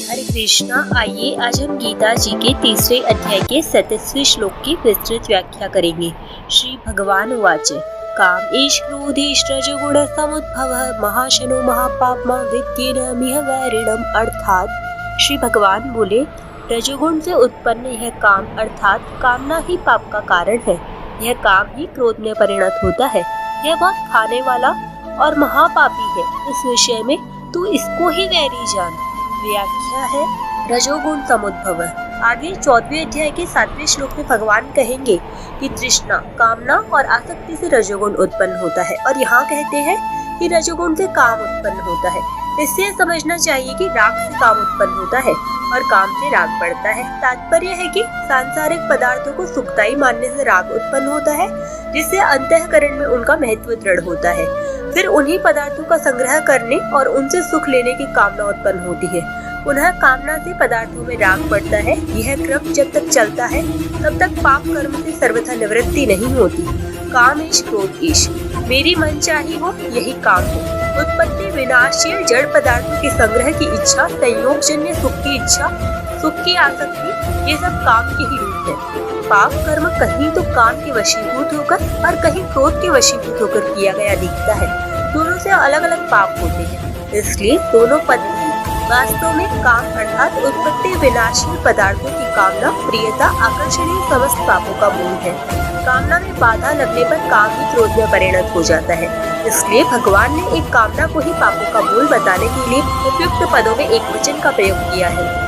हरे कृष्णा। आइए आज हम गीता जी के तीसरे अध्याय के 37वें श्लोक की विस्तृत व्याख्या करेंगे। श्री भगवान उवाच काम ईश क्रोधेश रजोगुण समुद्भवः महाशनो महापाप्मा विद्येन मिह वैरिणम। अर्थात श्री भगवान बोले, रजोगुण से उत्पन्न यह काम अर्थात कामना ही पाप का कारण है। यह काम ही क्रोध में परिणत होता है। यह बहुत खाने वाला और महापापी है। इस विषय में तू इसको ही वैरी जान। व्याख्या है रजोगुण समुद्भव। आगे 14वें अध्याय के 7वें श्लोक में भगवान कहेंगे कि तृष्णा, कामना और आसक्ति से रजोगुण उत्पन्न होता है, और यहाँ कहते हैं कि रजोगुण से काम उत्पन्न होता है। इससे समझना चाहिए कि राग से काम उत्पन्न होता है और काम से राग बढ़ता है। तात्पर्य है कि सांसारिक पदार्थों को सुखदायी मानने से राग उत्पन्न होता है, जिससे अंतःकरण में उनका महत्व दृढ़ होता है। फिर उन्हीं पदार्थों का संग्रह करने और उनसे सुख लेने की कामना उत्पन्न होती है। पुनः कामना से पदार्थों में राग बढ़ता है। यह क्रम जब तक चलता है तब तक पाप कर्म से सर्वथा निवृत्ति नहीं होती। काम ईश क्रोध ईश, मेरी मन चाही हो, यही काम है। उत्पत्ति विनाशील जड़ पदार्थों के संग्रह की इच्छा, संयोगजन्य सुख की इच्छा, सुख की आसक्ति, ये सब काम के ही रूप है। पाप कर्म कहीं तो काम के वशीभूत होकर और कहीं क्रोध के वशीभूत होकर किया गया दिखता है। दोनों से अलग अलग पाप होते हैं, इसलिए दोनों पद वास्तव में काम अर्थात उत्पत्ति विनाशील पदार्थों की कामना, प्रियता, आकर्षणीय समस्त पापों का मूल है। कामना में बाधा लगने पर काम ही क्रोध में परिणत हो जाता है। इसलिए भगवान ने एक कामना को ही पापों का मूल बताने के लिए उपयुक्त पदों में एक वचन का प्रयोग किया है।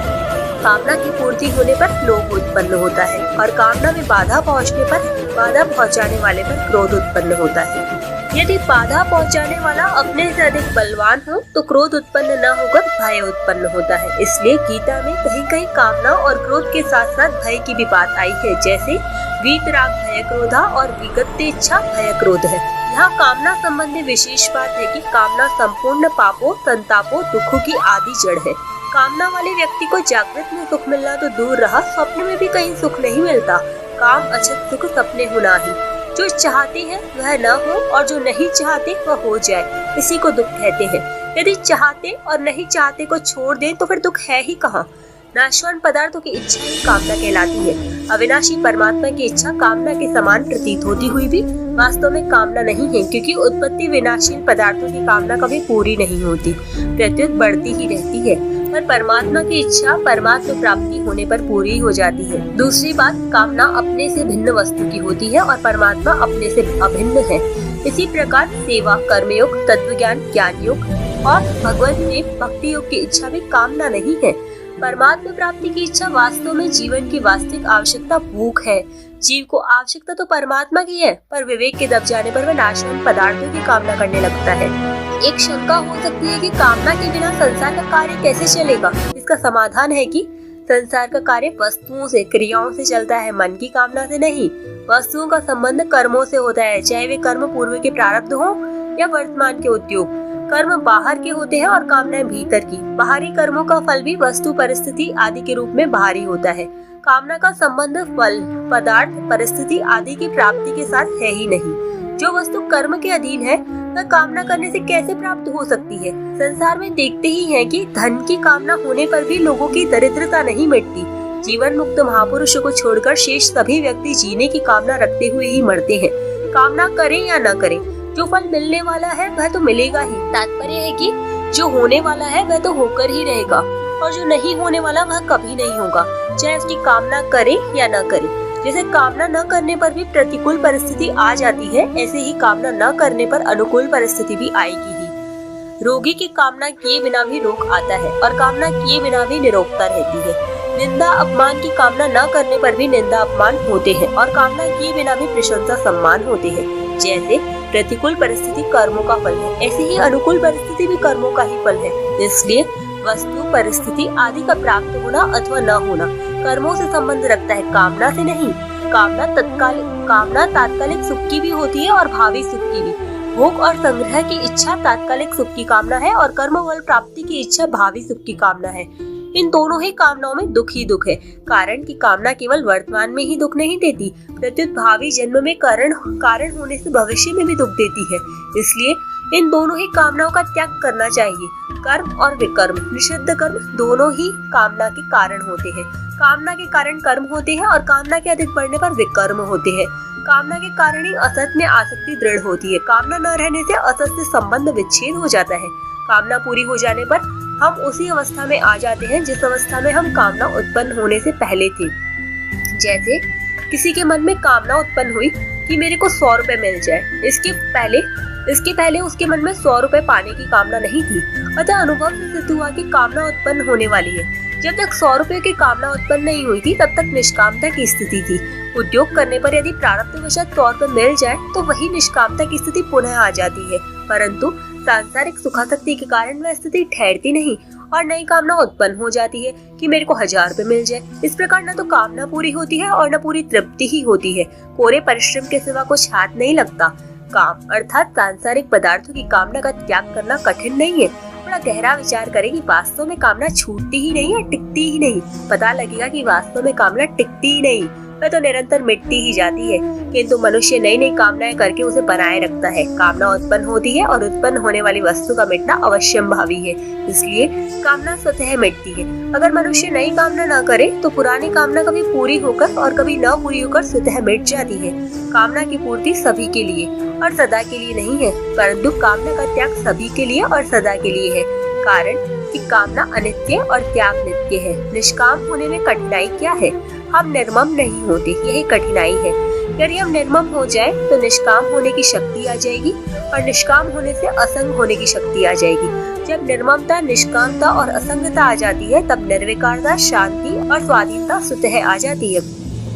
कामना की पूर्ति होने पर लोभ उत्पन्न होता है और कामना में बाधा पहुँचने पर, बाधा पहुँचाने वाले पर क्रोध उत्पन्न होता है। यदि बाधा पहुँचाने वाला अपने से अधिक बलवान हो तो क्रोध उत्पन्न न होकर भय उत्पन्न होता है। इसलिए गीता में कहीं कहीं कामना और क्रोध के साथ साथ भय की भी बात आई है, जैसे वीतराग भय क्रोधा और विगतेच्छा भय क्रोध है। यहाँ कामना संबंधी विशेष बात है कि कामना संपूर्ण पापों, संतापों, दुखों की आदि जड़ है। कामना वाले व्यक्ति को जागृत में सुख मिलना तो दूर रहा, स्वप्न में भी कहीं सुख नहीं मिलता। काम अछत सुख सपने होना ही। जो चाहते हैं वह न हो और जो नहीं चाहते वह हो जाए, इसी को दुख कहते हैं। यदि चाहते और नहीं चाहते को छोड़ दें तो फिर दुख है ही कहाँ। नाशवान पदार्थों की इच्छा ही कामना कहलाती है। अविनाशी परमात्मा की इच्छा कामना के समान प्रतीत होती हुई भी वास्तव में कामना नहीं है, क्योंकि उत्पत्ति विनाशील पदार्थों की कामना कभी पूरी नहीं होती, प्रत्युत बढ़ती ही रहती है। पर परमात्मा की इच्छा परमात्मा प्राप्ति होने पर पूरी हो जाती है। दूसरी बात, कामना अपने से भिन्न वस्तु की होती है और परमात्मा अपने से अभिन्न है। इसी प्रकार सेवा, कर्मयोग, तत्वज्ञान, ज्ञान योग और भगवत प्रेम, भक्ति योग की इच्छा भी कामना नहीं है। परमात्मा प्राप्ति की इच्छा वास्तव में जीवन की वास्तविक आवश्यकता भूख है। जीव को आवश्यकता तो परमात्मा की है, पर विवेक के दब जाने पर वह नाशवान पदार्थों की कामना करने लगता है। एक शंका हो सकती है कि कामना के बिना संसार का कार्य कैसे चलेगा। इसका समाधान है कि संसार का कार्य वस्तुओं से, क्रियाओं से चलता है, मन की कामना से नहीं। वस्तुओं का संबंध कर्मों से होता है, चाहे वे कर्म पूर्व के प्रारब्ध हो या वर्तमान के उद्योग। कर्म बाहर के होते हैं और कामनाएं भीतर की। बाहरी कर्मों का फल भी वस्तु, परिस्थिति आदि के रूप में बाहरी होता है। कामना का संबंध फल, पदार्थ, परिस्थिति आदि की प्राप्ति के साथ है ही नहीं। जो वस्तु कर्म के अधीन है वह कामना करने से कैसे प्राप्त हो सकती है। संसार में देखते ही हैं कि धन की कामना होने पर भी लोगों की दरिद्रता नहीं मिटती। जीवन मुक्त महापुरुषों को छोड़कर शेष सभी व्यक्ति जीने की कामना रखते हुए ही मरते हैं। कामना करें या न करें, जो फल मिलने वाला है वह तो मिलेगा ही। तात्पर्य है कि जो होने वाला है वह तो होकर ही रहेगा और जो नहीं होने वाला वह कभी नहीं होगा, चाहे उसकी कामना करे या न करे। जैसे कामना न करने पर भी प्रतिकूल परिस्थिति आ जाती है, ऐसे ही कामना न करने पर अनुकूल परिस्थिति भी आएगी ही। रोगी की कामना किए बिना भी रोग आता है और कामना किए बिना भी निरोगता रहती है। निंदा अपमान की कामना न करने पर भी निंदा अपमान होते हैं और कामना किए बिना भी प्रशंसा सम्मान होते हैं। जैसे प्रतिकूल परिस्थिति कर्मों का फल है, ऐसे ही अनुकूल परिस्थिति भी कर्मों का ही फल है। इसलिए वस्तु, परिस्थिति आदि का प्राप्त होना अथवा न होना कर्मों से संबंध रखता है, कामना से नहीं। कामना तात्कालिक सुख की भी होती है और भावी सुख की भी। भोग और संग्रह की इच्छा तात्कालिक सुख की कामना है और कर्म फल प्राप्ति की इच्छा भावी सुख की कामना है। इन दोनों ही कामनाओं में दुख ही दुख है, कारण कि कामना केवल वर्तमान में ही दुख नहीं देती, प्रत्युत भावी जन्म में कारण होने से भविष्य में भी दुख देती है। इसलिए इन दोनों ही कामनाओं का त्याग करना चाहिए। कर्म और विकर्म, निषिद्ध कर्म दोनों ही कामना के कारण होते हैं। कामना के कारण कर्म होते हैं और कामना के अधिक बढ़ने पर विकर्म होते हैं। कामना के कारण ही असत में आसक्ति दृढ़ होती है। कामना न रहने से असत से संबंध विच्छेद हो जाता है। कामना पूरी हो जाने पर हम उसी अवस्था में आ जाते हैं जिस अवस्था में हम कामना उत्पन्न होने से पहले थे। जैसे किसी के मन में कामना उत्पन्न हुई कि मेरे को 100 रुपए मिल जाए, इसके पहले उसके मन में 100 रुपए पाने की कामना नहीं थी। अतः अनुभव से सिद्ध हुआ कि कामना उत्पन्न होने वाली है। जब तक 100 रुपए की कामना उत्पन्न नहीं हुई थी तब तक निष्कामता की स्थिति थी। उद्योग करने पर यदि प्रारब्धवशात तौर पर मिल जाए तो वही निष्कामता की स्थिति पुनः आ जाती है, परंतु सांसारिक सुखासक्ति के कारण वह स्थिति ठहरती नहीं और नई कामना उत्पन्न हो जाती है कि मेरे को 1000 रुपए मिल जाए। इस प्रकार न तो कामना पूरी होती है और न पूरी तृप्ति ही होती है। कोरे परिश्रम के सिवा कुछ हाथ नहीं लगता। काम अर्थात सांसारिक पदार्थों की कामना का त्याग करना कठिन नहीं है। बड़ा गहरा विचार करें कि वास्तव में कामना छूटती ही नहीं है, टिकती ही नहीं। पता लगेगा कि वास्तव में कामना टिकती ही नहीं, वह तो निरंतर मिटती ही जाती है। किंतु मनुष्य नई नई कामनाएं करके उसे बनाए रखता है। कामना उत्पन्न होती है और उत्पन्न होने वाली वस्तु का मिटना अवश्यंभावी है, इसलिए कामना स्वतः मिटती है। अगर मनुष्य नई कामना न करे तो पुरानी कामना कभी पूरी होकर और कभी न पूरी होकर स्वतः मिट जाती है। कामना की पूर्ति सभी के लिए और सदा के लिए नहीं है, परंतु कामना का त्याग सभी के लिए और सदा के लिए है। कारण कि कामना अनित्य और त्याग नित्य है। निष्काम होने में कठिनाई क्या है? हम निर्मम नहीं होते, यही कठिनाई है। यदि हम निर्मम हो जाए तो निष्काम होने की शक्ति आ जाएगी और निष्काम होने से असंग होने की शक्ति आ जाएगी। जब निर्ममता, निष्कामता और असंगता आ जाती है तब निर्विकारता, शांति और स्वाधीनता स्वतः आ जाती है।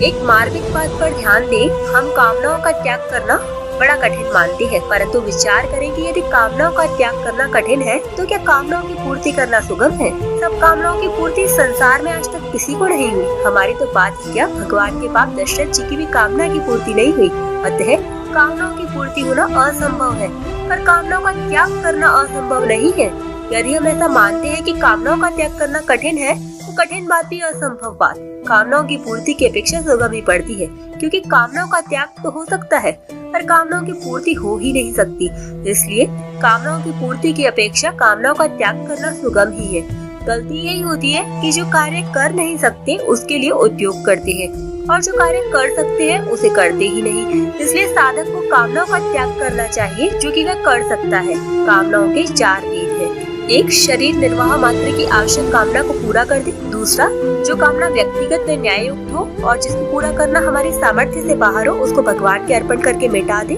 एक मार्मिक बात पर ध्यान दें, हम कामनाओं का त्याग करना बड़ा कठिन मानते हैं, परंतु विचार करें कि यदि कामनाओं का त्याग करना कठिन है तो क्या कामनाओं की पूर्ति करना सुगम है? सब कामनाओं की पूर्ति संसार में आज तक किसी को नहीं हुई। हमारी तो बात ही क्या, भगवान के बाप दशरथ जी की भी कामना की पूर्ति नहीं हुई। अतः कामनाओं की पूर्ति होना असंभव है, पर कामनाओं का त्याग करना असंभव नहीं है। यदि हम ऐसा मानते हैं कि कामनाओं का त्याग करना कठिन है तो कठिन बात भी असंभव बात कामनाओं की पूर्ति की अपेक्षा सुगम ही पड़ती है, क्योंकि कामनाओं का त्याग तो हो सकता है पर कामनाओं की पूर्ति हो ही नहीं सकती। इसलिए कामनाओं की पूर्ति की अपेक्षा कामनाओं का त्याग करना सुगम ही है। गलती यही होती है कि जो कार्य कर नहीं सकते उसके लिए उद्योग करते हैं और जो कार्य कर सकते हैं उसे करते ही नहीं। इसलिए साधक को कामनाओं का त्याग करना चाहिए जो कि वह कर सकता है। कामनाओं के 4 भेद हैं। एक, शरीर निर्वाह मात्र की आवश्यक कामना को पूरा कर दे। दूसरा, जो कामना व्यक्तिगत व न्याययुक्त हो और जिसको पूरा करना हमारी सामर्थ्य से बाहर हो उसको भगवान के अर्पण करके मिटा दे।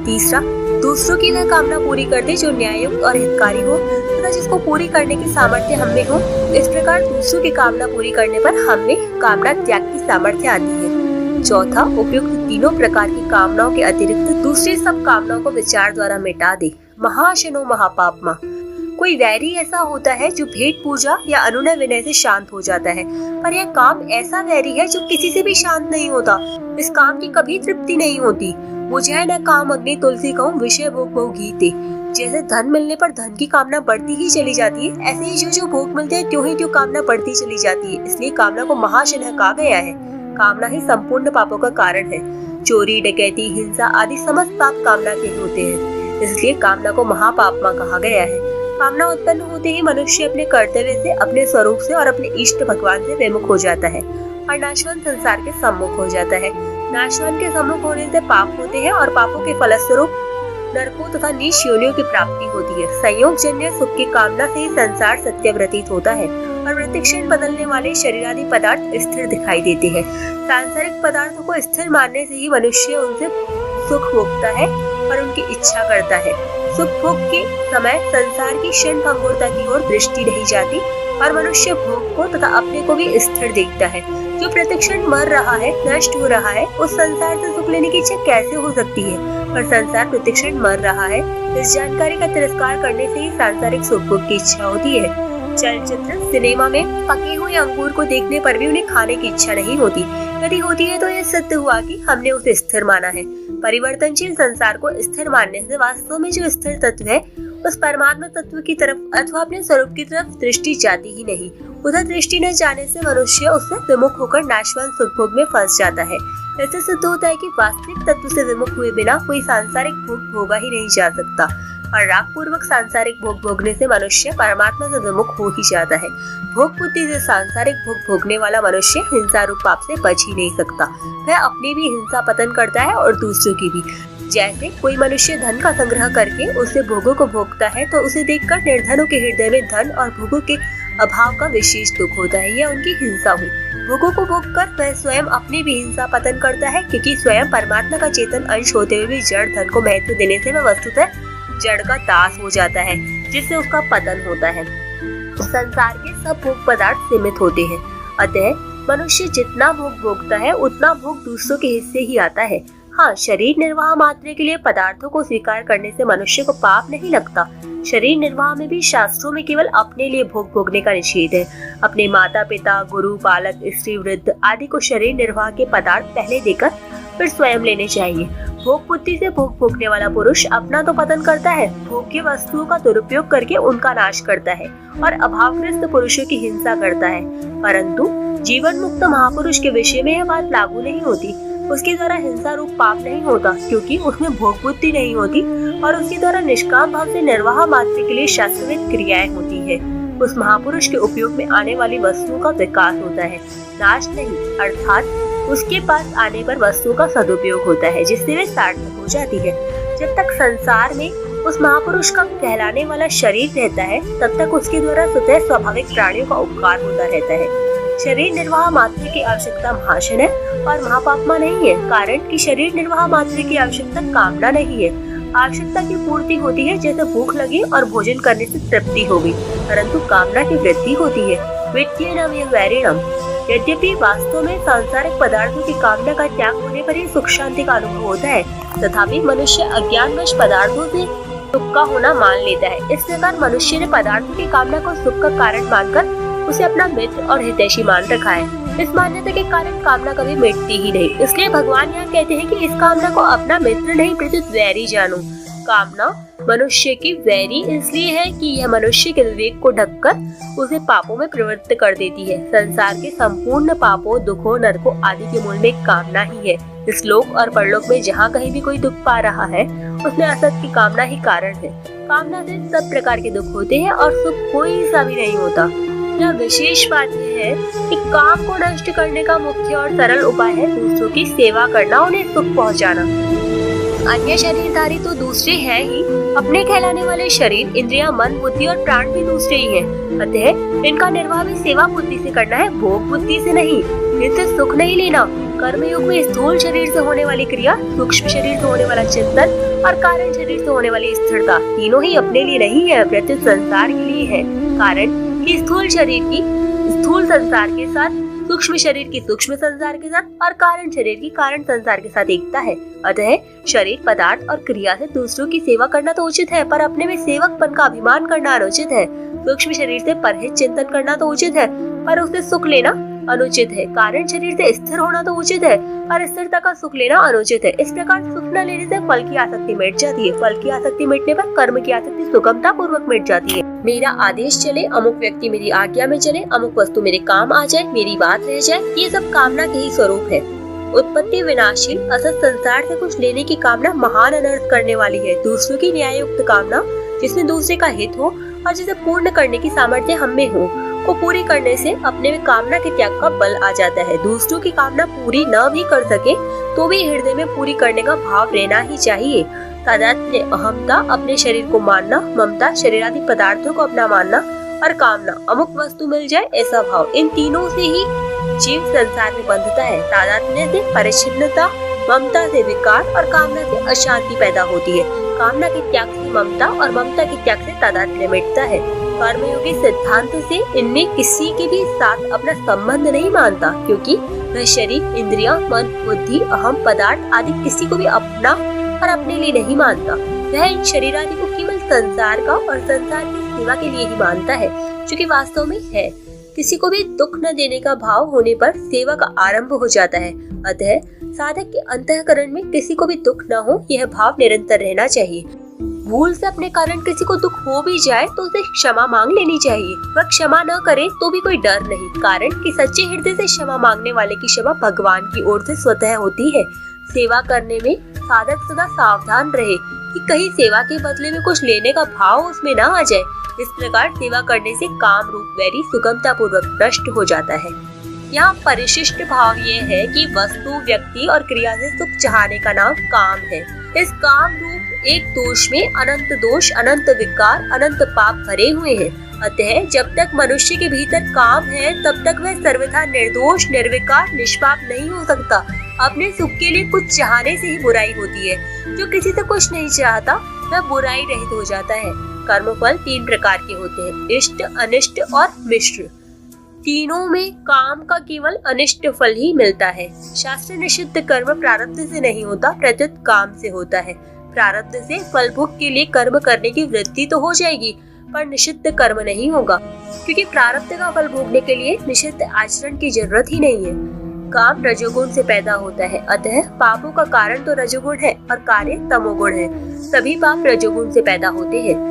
तीसरा, दूसरों की वह कामना पूरी कर दे जो न्याययुक्त और हितकारी हो तथा जिसको पूरी करने की सामर्थ्य हम में हो। इस प्रकार दूसरों की कामना पूरी करने पर हम में कामना त्याग की सामर्थ्य आती है। चौथा, उपयुक्त तीनों प्रकार की कामनाओं के अतिरिक्त दूसरी सब कामनाओं को विचार द्वारा मिटा दे। महाशनो महापापमा। कोई वैरी ऐसा होता है जो भेंट पूजा या अनुनय विनय से शांत हो जाता है, पर यह काम ऐसा वैरी है जो किसी से भी शांत नहीं होता। इस काम की कभी तृप्ति नहीं होती। बुझे न काम अग्नि तुलसी कहूँ, विषय भोग बहु गीते। जैसे धन मिलने पर धन की कामना बढ़ती ही चली जाती है, ऐसे ही जो भोग मिलते हैं त्यों ही त्यों कामना बढ़ती चली जाती है। इसलिए कामना को महाशनः कहा गया है। कामना ही संपूर्ण पापों का कारण है। चोरी, डकैती, हिंसा आदि समस्त पाप कामना के होते हैं, इसलिए कामना को महापापमा कहा गया है। कामना उत्पन्न होते ही मनुष्य अपने कर्तव्य से, अपने स्वरूप से और अपने इष्ट भगवान से विमुख हो जाता है और नाशवान संसार के सम्मुख हो जाता है। नाशवान के सम्मुख होने से पाप होते हैं और पापों के फलस्वरूप नरकों तथा नीच योनियों की प्राप्ति होती है। संयोग जन्य सुख की कामना से ही संसार सत्य व्यतीत होता है और प्रतिक्षण बदलने वाले शरीरादि पदार्थ स्थिर दिखाई देते हैं। सांसारिक पदार्थों को स्थिर मानने से ही मनुष्य उनसे सुख भोगता है और उनकी इच्छा करता है। सुख भोग के समय संसार की क्षण भंगुरता की ओर दृष्टि नहीं जाती और मनुष्य भोग को तथा अपने को भी स्थिर देखता है। जो प्रतिक्षण मर रहा है, नष्ट हो रहा है, उस संसार से सुख लेने की इच्छा कैसे हो सकती है? और संसार प्रतिक्षण मर रहा है, इस जानकारी का तिरस्कार करने से ही सांसारिक सुख भोग की इच्छा होती है। चलचित्र, सिनेमा में पके हुए अंगूर को देखने पर भी उन्हें खाने की इच्छा नहीं होती। यदि होती है तो यह सिद्ध हुआ कि हमने उसे स्थिर माना है। परिवर्तनशील संसार को स्थिर मानने से वास्तव में जो स्थिर तत्व है उस परमात्मा तत्व की तरफ अथवा अपने स्वरूप की तरफ दृष्टि जाती ही नहीं। उधर दृष्टि न जाने से मनुष्य उससे विमुख होकर नाशवान सुख भोग में फंस जाता है। ऐसे सिद्ध होता है कि वास्तविक तत्व से विमुख हुए बिना कोई सांसारिक भोग भोगा ही नहीं जा सकता। और राग पूर्वक सांसारिक भोग भोगने से मनुष्य परमात्मा से विमुख हो ही जाता है। भोग बुद्धि से सांसारिक भोग भोगने वाला मनुष्य हिंसा रूप पाप से बच ही नहीं सकता। वह अपनी भी हिंसा पतन करता है और दूसरों की भी। जैसे कोई मनुष्य धन का संग्रह करके उससे भोगों को भोगता है तो उसे देखकर निर्धनों के हृदय में धन और भोगों के अभाव का विशेष दुख होता है। यह उनकी हिंसा हुई। भोगों को भोगकर वह स्वयं अपनी भी हिंसा पतन करता है, क्योंकि स्वयं परमात्मा का चेतन अंश होते हुए भी जड़ धन को महत्व देने से वह वस्तुतः जड़ का दास हो जाता है, जिससे उसका पतन होता है। संसार के सब भोग पदार्थ सीमित होते हैं, अतः मनुष्य जितना भोग भोगता है उतना भोग दूसरों के हिस्से ही आता है। हाँ, शरीर निर्वाह मात्र के लिए पदार्थों को स्वीकार करने से मनुष्य को पाप नहीं लगता। शरीर निर्वाह में भी शास्त्रों में केवल अपने लिए भोग भोगने का निषेध है। अपने माता पिता, गुरु, बालक, स्त्री, वृद्ध आदि को शरीर निर्वाह के पदार्थ पहले देकर फिर स्वयं लेने चाहिए। भोग बुद्धि से भोग भोगने वाला पुरुष अपना तो पतन करता है, भोग्य वस्तुओं का दुरुपयोग करके उनका नाश करता है और अभावग्रस्त पुरुषों की हिंसा करता है। परंतु जीवन मुक्त महापुरुष के विषय में यह बात लागू नहीं होती। उसके द्वारा हिंसा रूप पाप नहीं होता, क्योंकि उसमें भोग बुद्धि नहीं होती और उसके द्वारा निष्काम भाव से निर्वाह मात्र के लिए शास्त्रविद क्रियाएं होती है। उस महापुरुष के उपयोग में आने वाली वस्तुओं का विकास होता है, नाश नहीं। अर्थात उसके पास आने पर वस्तुओं का सदुपयोग होता है, जिससे वे सार्थक हो जाती है। जब तक संसार में उस महापुरुष का कहलाने वाला शरीर रहता है, तब तक उसके द्वारा स्वतः स्वाभाविक प्राणियों का उपकार होता रहता है। शरीर निर्वाह मात्र की आवश्यकता महाशन है और महापापमा नहीं है, कारण कि शरीर निर्वाह मात्र की आवश्यकता कामना नहीं है। आवश्यकता की पूर्ति होती है, जैसे भूख लगी और भोजन करने से तृप्ति हो गई, परंतु कामना की वृद्धि होती है। विद्येनम यह वैरिणम। यद्यपि वास्तव में सांसारिक पदार्थों की कामना का त्याग होने पर ही सुख शांति का अनुभव होता है, तथापि मनुष्य अज्ञानवश पदार्थों से सुख का होना मान लेता है। इस प्रकार मनुष्य ने पदार्थों की कामना को सुख का कारण मानकर उसे अपना मित्र और हितैषी मान रखा है। इस मान्यता के कारण कामना कभी मिटती ही नहीं। इसलिए भगवान यहाँ कहते हैं कि इस कामना को अपना मित्र नहीं प्रत्युत वैरी जानो। कामना मनुष्य की वैरी इसलिए है कि यह मनुष्य के विवेक को ढककर उसे पापों में प्रवृत्त कर देती है। संसार के संपूर्ण पापों, दुखों, नरकों आदि के मूल में कामना ही है। इस लोक और परलोक में जहाँ कहीं भी कोई दुख पा रहा है, उसमें असत की कामना ही कारण है। कामना से सब प्रकार के दुख होते हैं और सुख कोई सा भी नहीं होता। यह विशेष बात यह है कि काम को नष्ट करने का मुख्य और सरल उपाय है दूसरों की सेवा करना, उन्हें सुख पहुंचाना। अन्य शरीरधारी तो दूसरे हैं ही, अपने कहलाने वाले शरीर, इंद्रियां, मन, बुद्धि और प्राण भी दूसरे ही हैं। अतः इनका निर्वाह भी सेवा बुद्धि से करना है, भोग बुद्धि से नहीं। इनसे सुख नहीं लेना। कर्मयोग में स्थूल शरीर से होने वाली क्रिया, सूक्ष्म शरीर से होने वाला चिंतन और कारण शरीर से होने वाली स्थिरता, तीनों ही अपने लिए नहीं है, प्रत्युत संसार के लिए है। कारण कि स्थूल शरीर की स्थूल संसार के साथ, सूक्ष्म शरीर की सूक्ष्म संसार के साथ और कारण शरीर की कारण संसार के साथ एकता है। अतः शरीर, पदार्थ और क्रिया से दूसरों की सेवा करना तो उचित है, पर अपने में सेवकपन का अभिमान करना अनुचित है। सूक्ष्म शरीर से परहेज चिंतन करना तो उचित है, पर उससे सुख लेना अनुचित है। कारण शरीर से स्थिर होना तो उचित है, और स्थिरता का सुख लेना अनुचित है। इस प्रकार सुख न लेने से फल की आसक्ति मिट जाती है। फल की आसक्ति मिटने पर कर्म की आसक्ति सुगमता पूर्वक मिट जाती है। मेरा आदेश चले, अमुक व्यक्ति मेरी आज्ञा में चले, अमुक वस्तु मेरे काम आ जाए, मेरी बात रह जाए, ये सब कामना के ही स्वरूप है। उत्पत्ति विनाशील असत संसार से कुछ लेने की कामना महान अनर्थ करने वाली है। दूसरों की न्याययुक्त कामना, जिसमें दूसरे का हित हो और जिसे पूर्ण करने की सामर्थ्य हम में हो, को पूरी करने से अपने में कामना के त्याग का बल आ जाता है। दूसरों की कामना पूरी न भी कर सके तो भी हृदय में पूरी करने का भाव रहना ही चाहिए। तादात्म्य, अहमता, अपने शरीर को मानना, ममता, शरीर आदि पदार्थों को अपना मानना और कामना, अमुक वस्तु मिल जाए ऐसा भाव, इन तीनों से ही जीव संसार में बंधता है। तादात्म्य से परिच्छिन्नता, ममता से विकार और कामना से अशांति पैदा होती है। कामना के त्याग से ममता और ममता के त्याग से तादात्म्य मिटता है। कर्मयोगी सिद्धांत से इनमें किसी के भी साथ अपना संबंध नहीं मानता, क्योंकि वह शरीर, इंद्रियां, मन, बुद्धि, अहम, पदार्थ आदि किसी को भी अपना और अपने लिए नहीं मानता। वह इन शरीर आदि को केवल संसार का और संसार की सेवा के लिए ही मानता है, जो कि वास्तव में है। किसी को भी दुख न देने का भाव होने पर सेवा का आरंभ हो जाता है। अतः साधक के अंतःकरण में किसी को भी दुख न हो, यह भाव निरंतर रहना चाहिए। भूल से अपने कारण किसी को दुख हो भी जाए तो उसे क्षमा मांग लेनी चाहिए। वह क्षमा न करे तो भी कोई डर नहीं, कारण कि सच्चे हृदय से क्षमा मांगने वाले की क्षमा भगवान की ओर से स्वतः होती है। सेवा करने में साधक सदा सावधान रहे कि कहीं सेवा के बदले में कुछ लेने का भाव उसमें ना आ जाए। इस प्रकार सेवा करने से काम रूप वैरी सुगमता पूर्वक नष्ट हो जाता है। यहाँ परिशिष्ट भाव ये है कि वस्तु, व्यक्ति और क्रिया से सुख चाहने का नाम काम है। इस काम रूप एक दोष में अनंत दोष, अनंत विकार, अनंत पाप भरे हुए हैं। अतः जब तक मनुष्य के भीतर काम है तब तक वह सर्वथा निर्दोष, निर्विकार, निष्पाप नहीं हो सकता। अपने सुख के लिए कुछ चाहने से ही बुराई होती है। जो किसी से कुछ नहीं चाहता वह बुराई रहित हो जाता है। कर्मफल 3 प्रकार के होते हैं, इष्ट, अनिष्ट और मिश्र। तीनों में काम का केवल अनिष्ट फल ही मिलता है। शास्त्र निषिद्ध कर्म प्रारब्ध से नहीं होता, प्रत्युत काम से होता है। प्रारब्ध से फल भोग के लिए कर्म करने की वृत्ति तो हो जाएगी, पर निषिद्ध कर्म नहीं होगा, क्योंकि प्रारब्ध का फल भोगने के लिए निषिद्ध आचरण की जरूरत ही नहीं है। काम रजोगुण से पैदा होता है, अतः पापों का कारण तो रजोगुण है और कार्य तमोगुण है। सभी पाप रजोगुण से पैदा होते हैं।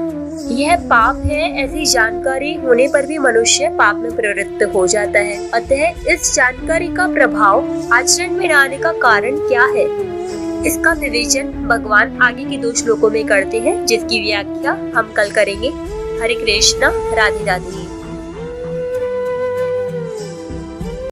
यह पाप है ऐसी जानकारी होने पर भी मनुष्य पाप में प्रवृत्त हो जाता है। अतः इस जानकारी का प्रभाव आचरण में न आने का कारण क्या है, इसका विवेचन भगवान आगे के 2 श्लोकों में करते हैं, जिसकी व्याख्या हम कल करेंगे। हरे कृष्णा, राधे राधे।